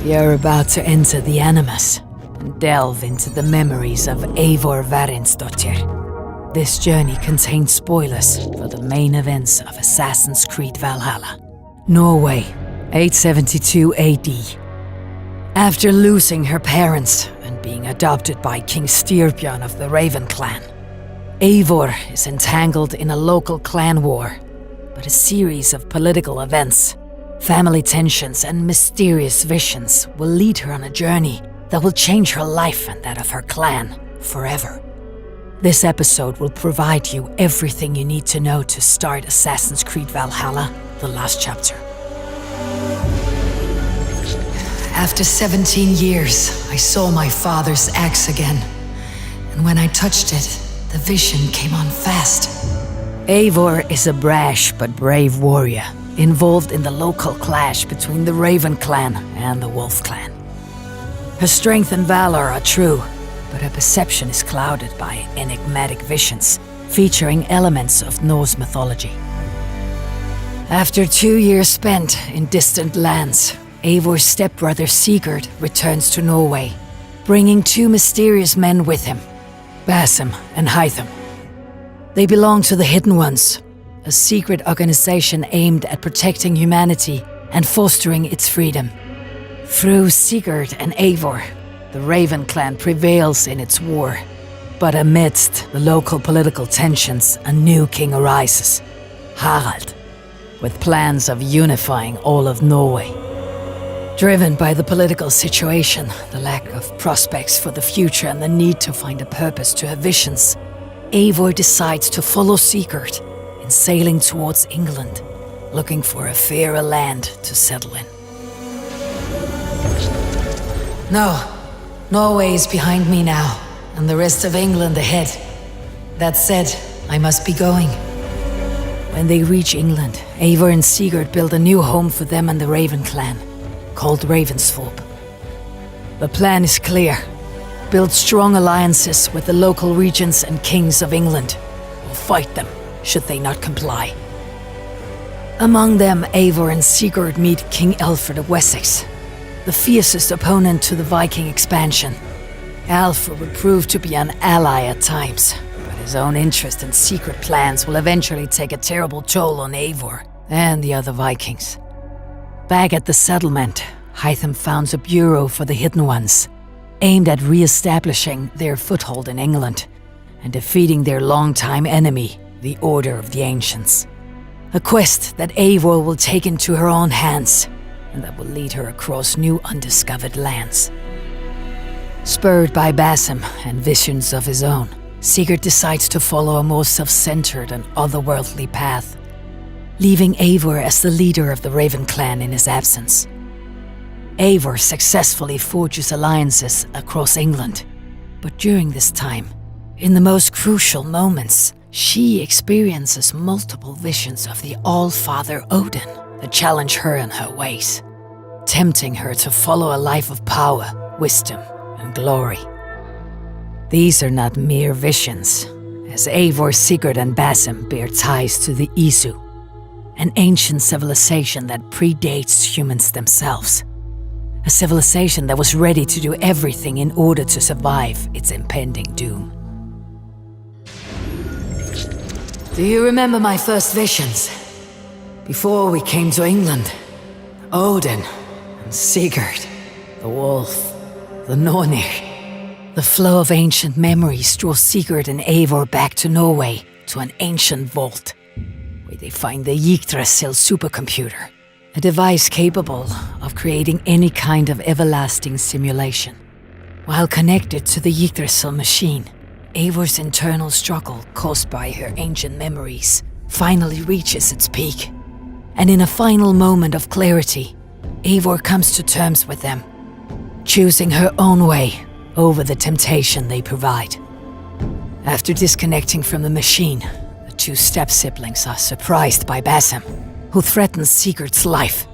You're about to enter the Animus and delve into the memories of Eivor Varinsdottir. This journey contains spoilers for the main events of Assassin's Creed Valhalla. Norway, 872 AD. After losing her parents and being adopted by King Styrbjörn of the Raven clan, Eivor is entangled in a local clan war, but a series of political events, family tensions, and mysterious visions will lead her on a journey that will change her life and that of her clan forever. This episode will provide you everything you need to know to start Assassin's Creed Valhalla, the last chapter. After 17 years, I saw my father's axe again, and when I touched it, the vision came on fast. Eivor is a brash but brave warrior, involved in the local clash between the Raven clan and the Wolf clan. Her strength and valor are true, but her perception is clouded by enigmatic visions, featuring elements of Norse mythology. After 2 years spent in distant lands, Eivor's stepbrother Sigurd returns to Norway, bringing 2 mysterious men with him, Basim and Hytham. They belong to the Hidden Ones, a secret organization aimed at protecting humanity and fostering its freedom. Through Sigurd and Eivor, the Raven clan prevails in its war. But amidst the local political tensions, a new king arises, Harald, with plans of unifying all of Norway. Driven by the political situation, the lack of prospects for the future, and the need to find a purpose to her visions, Eivor decides to follow Sigurd in sailing towards England, looking for a fairer land to settle in. No, Norway is behind me now, and the rest of England ahead. That said, I must be going. When they reach England, Eivor and Sigurd build a new home for them and the Raven clan, called Ravensthorpe. The plan is clear. Build strong alliances with the local regents and kings of England, or fight them should they not comply. Among them, Eivor and Sigurd meet King Alfred of Wessex, the fiercest opponent to the Viking expansion. Alfred would prove to be an ally at times, but his own interest and secret plans will eventually take a terrible toll on Eivor and the other Vikings. Back at the settlement, Hytham founds a bureau for the Hidden Ones, aimed at re-establishing their foothold in England and defeating their longtime enemy, the Order of the Ancients. A quest that Eivor will take into her own hands, and that will lead her across new undiscovered lands. Spurred by Basim and visions of his own, Sigurd decides to follow a more self-centered and otherworldly path, leaving Eivor as the leader of the Raven clan in his absence. Eivor successfully forges alliances across England, but during this time, in the most crucial moments, she experiences multiple visions of the All-Father Odin that challenge her in her ways, tempting her to follow a life of power, wisdom, and glory. These are not mere visions, as Eivor, Sigurd, and Basim bear ties to the Isu, an ancient civilization that predates humans themselves. A civilization that was ready to do everything in order to survive its impending doom. Do you remember my first visions? Before we came to England, Odin and Sigurd, the wolf, the Nornir. The flow of ancient memories draws Sigurd and Eivor back to Norway, to an ancient vault, where they find the Yggdrasil supercomputer, a device capable of creating any kind of everlasting simulation. While connected to the Yggdrasil machine, Eivor's internal struggle caused by her ancient memories finally reaches its peak. And in a final moment of clarity, Eivor comes to terms with them, choosing her own way over the temptation they provide. After disconnecting from the machine, the 2 step-siblings are surprised by Basim, who threatens Sigurd's life,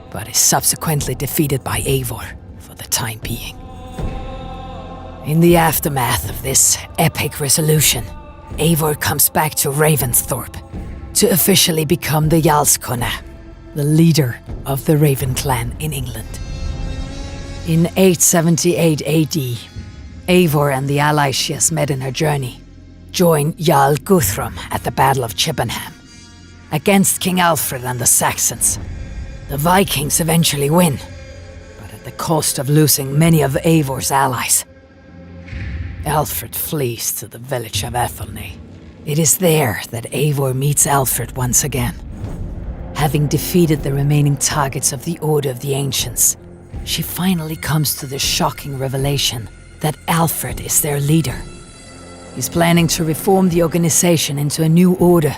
but is subsequently defeated by Eivor for the time being. In the aftermath of this epic resolution, Eivor comes back to Ravensthorpe to officially become the Jarlskona, the leader of the Raven clan in England. In 878 AD, Eivor and the allies she has met in her journey join Jarl Guthrum at the Battle of Chippenham against King Alfred and the Saxons. The Vikings eventually win, but at the cost of losing many of Eivor's allies. Alfred flees to the village of Athelney. It is there that Eivor meets Alfred once again. Having defeated the remaining targets of the Order of the Ancients, she finally comes to the shocking revelation that Alfred is their leader. He's planning to reform the organization into a new order,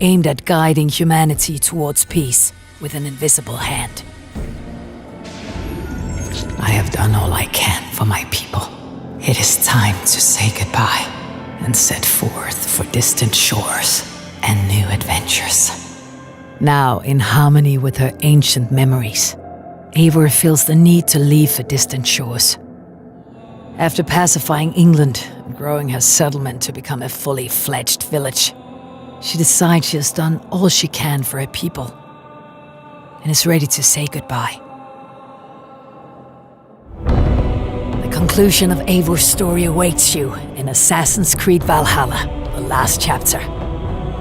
aimed at guiding humanity towards peace with an invisible hand. I have done all I can for my people. It is time to say goodbye and set forth for distant shores and new adventures. Now, in harmony with her ancient memories, Eivor feels the need to leave for distant shores. After pacifying England and growing her settlement to become a fully fledged village, she decides she has done all she can for her people and is ready to say goodbye. The conclusion of Eivor's story awaits you in Assassin's Creed Valhalla, the last chapter.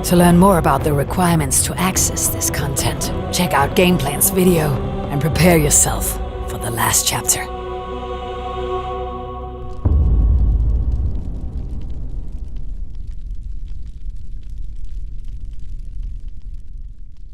To learn more about the requirements to access this content, check out Gameplan's video and prepare yourself for the last chapter.